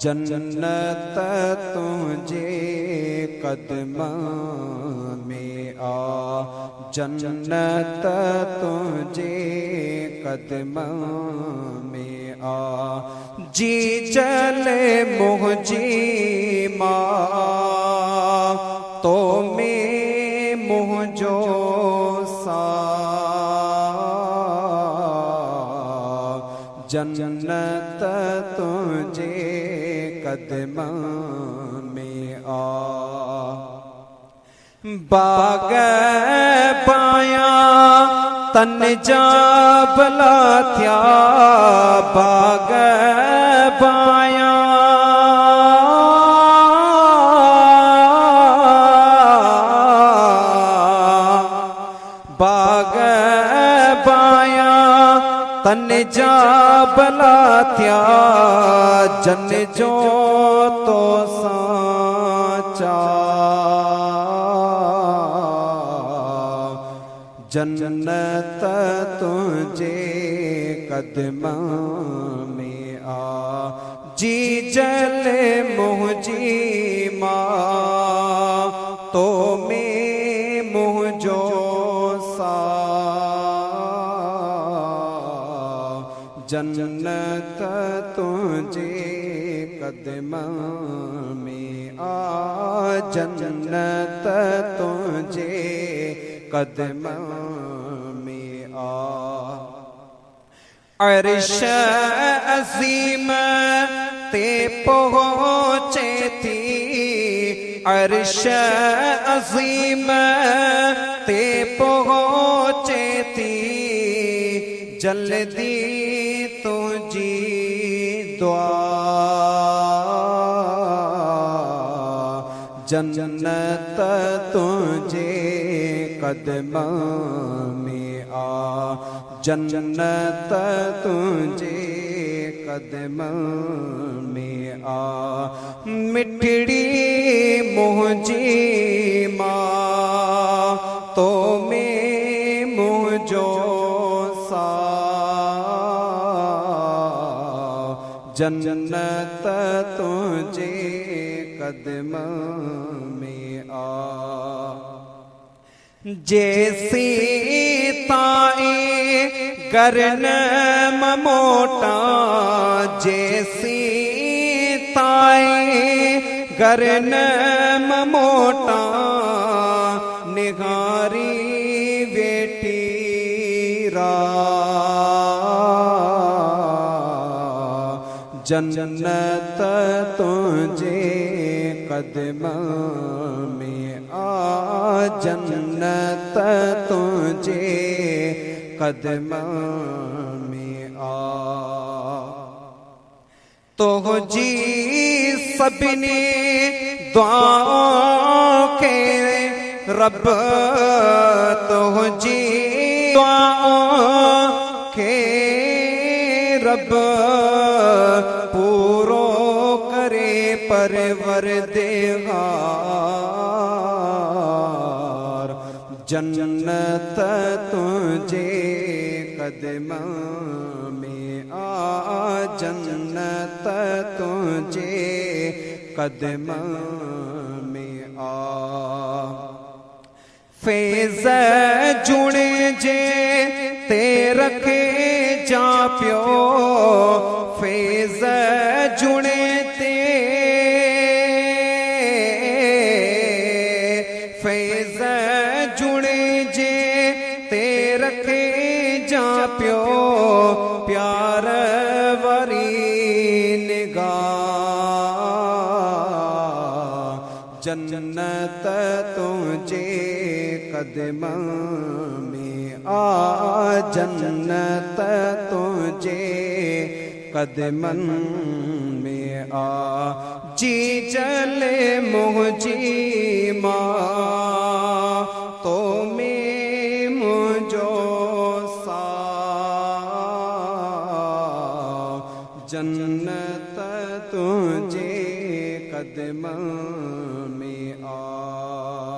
जन्नत तुझे कदमों में आ, जन्नत तुझे कदमों में आ। जी चले मुझे माँ तो में मुझो सा, जन्नत तुझे कदमों में आ। बाग पाया तन जा भला थया, बाग पाया बाग पाया तन जा भला थया, जन जो तो साचा जन्नत तुझे कदमों में आ। जी जले मुझी माँ तो में मुझो सा, जन्नत तुझे कदमों में आ, जन्नत तुझे कदमों में आ। अर्श अज़ीम ते पहुँचे थी, अर्श अज़ीम ते पहुँचे थी, जल्दी तुझी दुआ, जन्नत तुझे कदमों में आ, जन्नत तुझे कदमों में आ। मिठड़ी मुझी माँ तो में मुझो सा, जन्नत तुझे कदमों में आ। जैसी ताए करन मोटा, जैसी ताए करन मोटा, निगारी बेटी रा, जन्नत तुझे कदमों में आ, जन्नत तुझे कदमों में आ। तो जी सबने दुआओं के रब, तो जी दुआओं के रब, पूरो करे परवरदिगार, जन्नत तुझे कदमों में आ, जन्नत तुझे कदमों में आ। फैज़ जुड़े जे ते रखे जा प्यो, फैज़ जुड़े ते, फैज़ जुड़े जे ते रखे जा प्यो, प्यार वरी निगाह, जन्नत तुझे कदमों में आ, जन्नत तुझे कदमों में आ। जी जले मुझी माँ तो में मुझो सा, जन्नत तुझे कदमों में आ।